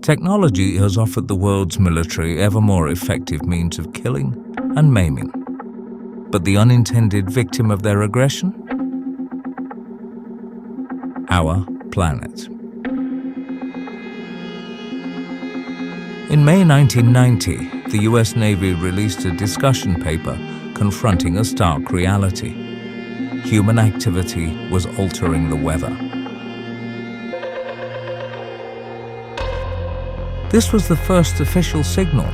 Technology has offered the world's military ever more effective means of killing and maiming. But the unintended victim of their aggression? Our planet. In May 1990, the US Navy released a discussion paper confronting a stark reality. Human activity was altering the weather. This was the first official signal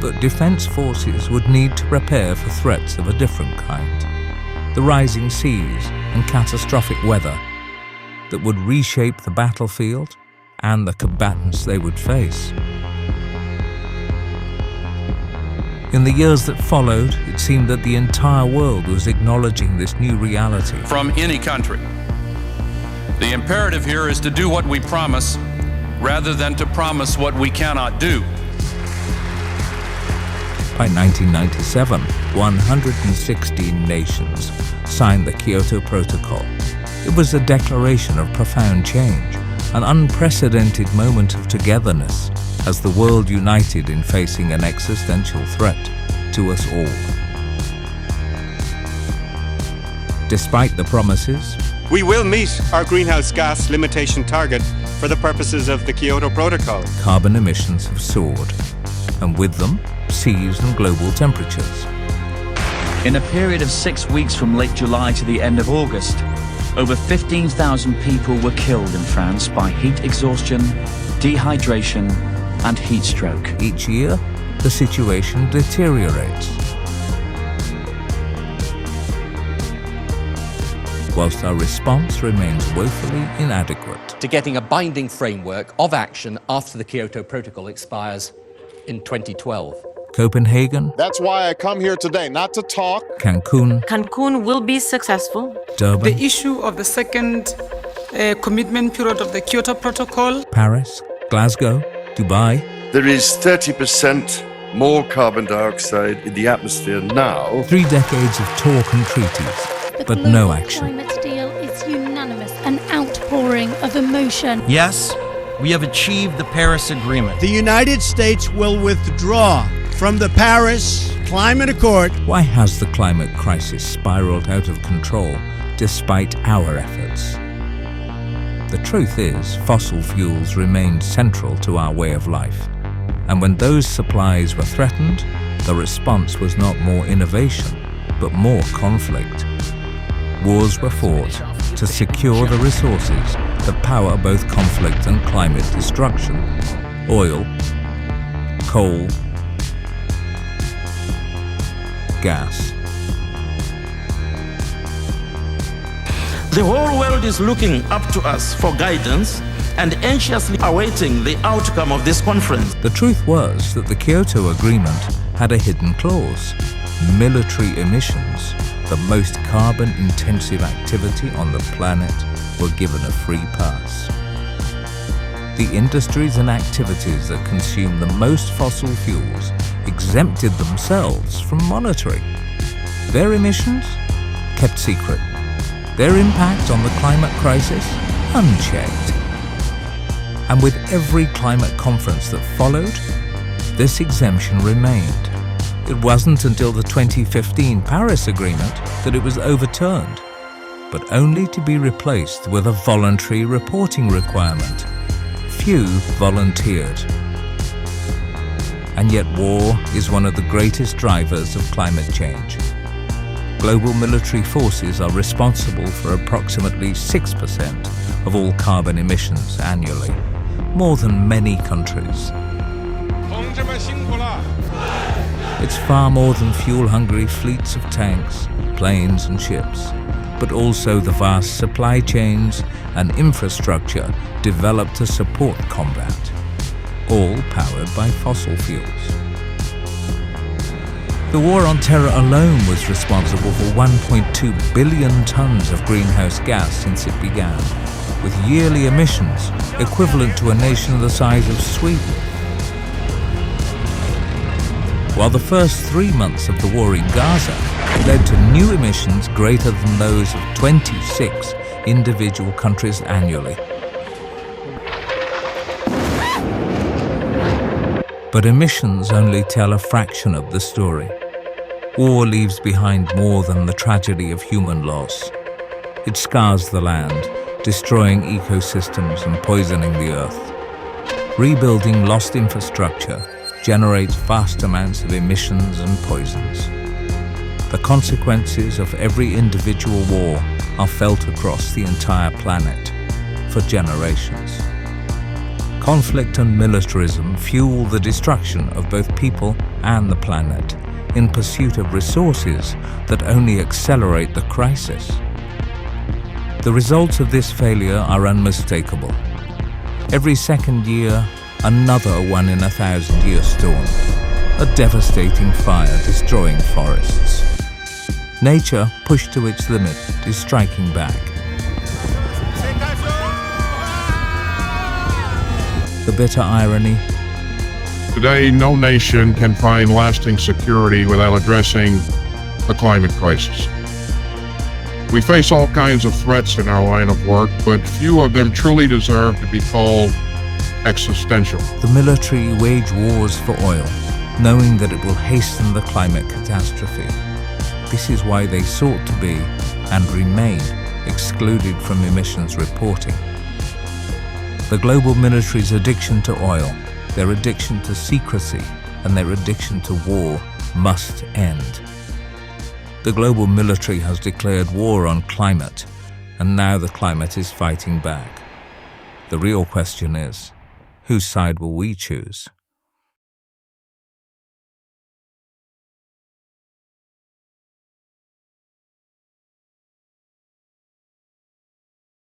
that defense forces would need to prepare for threats of a different kind. The rising seas and catastrophic weather that would reshape the battlefield and the combatants they would face. In the years that followed, it seemed that the entire world was acknowledging this new reality. From any country. The imperative here is to do what we promise rather than to promise what we cannot do. By 1997, 116 nations signed the Kyoto Protocol. It was a declaration of profound change, an unprecedented moment of togetherness as the world united in facing an existential threat to us all. Despite the promises, we will meet our greenhouse gas limitation target for the purposes of the Kyoto Protocol. Carbon emissions have soared, and with them, seas and global temperatures. In a period of 6 weeks from late July to the end of August, over 15,000 people were killed in France by heat exhaustion, dehydration, and heat stroke. Each year, the situation deteriorates. Whilst our response remains woefully inadequate. To getting a binding framework of action after the Kyoto Protocol expires in 2012. Copenhagen. That's why I come here today, not to talk. Cancun. Cancun will be successful. Durban. The issue of the second commitment period of the Kyoto Protocol. Paris, Glasgow, Dubai. There is 30% more carbon dioxide in the atmosphere now. 3 decades of talk and treaties, but no action. The climate deal is unanimous, an outpouring of emotion. Yes, we have achieved the Paris Agreement. The United States will withdraw from the Paris Climate Accord. Why has the climate crisis spiraled out of control despite our efforts? The truth is, fossil fuels remained central to our way of life. And when those supplies were threatened, the response was not more innovation, but more conflict. Wars were fought to secure the resources that power both conflict and climate destruction. Oil, coal, gas. The whole world is looking up to us for guidance and anxiously awaiting the outcome of this conference. The truth was that the Kyoto Agreement had a hidden clause. Military emissions, the most carbon-intensive activity on the planet, were given a free pass. The industries and activities that consume the most fossil fuels exempted themselves from monitoring. Their emissions kept secret. Their impact on the climate crisis unchecked. And with every climate conference that followed, this exemption remained. It wasn't until the 2015 Paris Agreement that it was overturned, but only to be replaced with a voluntary reporting requirement. Few volunteered. And yet war is one of the greatest drivers of climate change. Global military forces are responsible for approximately 6% of all carbon emissions annually, more than many countries. It's far more than fuel-hungry fleets of tanks, planes and ships, but also the vast supply chains and infrastructure developed to support combat, all powered by fossil fuels. The war on terror alone was responsible for 1.2 billion tons of greenhouse gas since it began, with yearly emissions equivalent to a nation the size of Sweden. While the first 3 months of the war in Gaza led to new emissions greater than those of 26 individual countries annually. But emissions only tell a fraction of the story. War leaves behind more than the tragedy of human loss. It scars the land, destroying ecosystems and poisoning the earth. Rebuilding lost infrastructure generates vast amounts of emissions and poisons. The consequences of every individual war are felt across the entire planet for generations. Conflict and militarism fuel the destruction of both people and the planet in pursuit of resources that only accelerate the crisis. The results of this failure are unmistakable. Every second year, another 1 in 1,000-year storm, a devastating fire destroying forests. Nature, pushed to its limit, is striking back. The bitter irony. Today, no nation can find lasting security without addressing the climate crisis. We face all kinds of threats in our line of work, but few of them truly deserve to be called existential. The military wage wars for oil, knowing that it will hasten the climate catastrophe. This is why they sought to be, and remain, excluded from emissions reporting. The global military's addiction to oil, their addiction to secrecy, and their addiction to war must end. The global military has declared war on climate, and now the climate is fighting back. The real question is, whose side will we choose?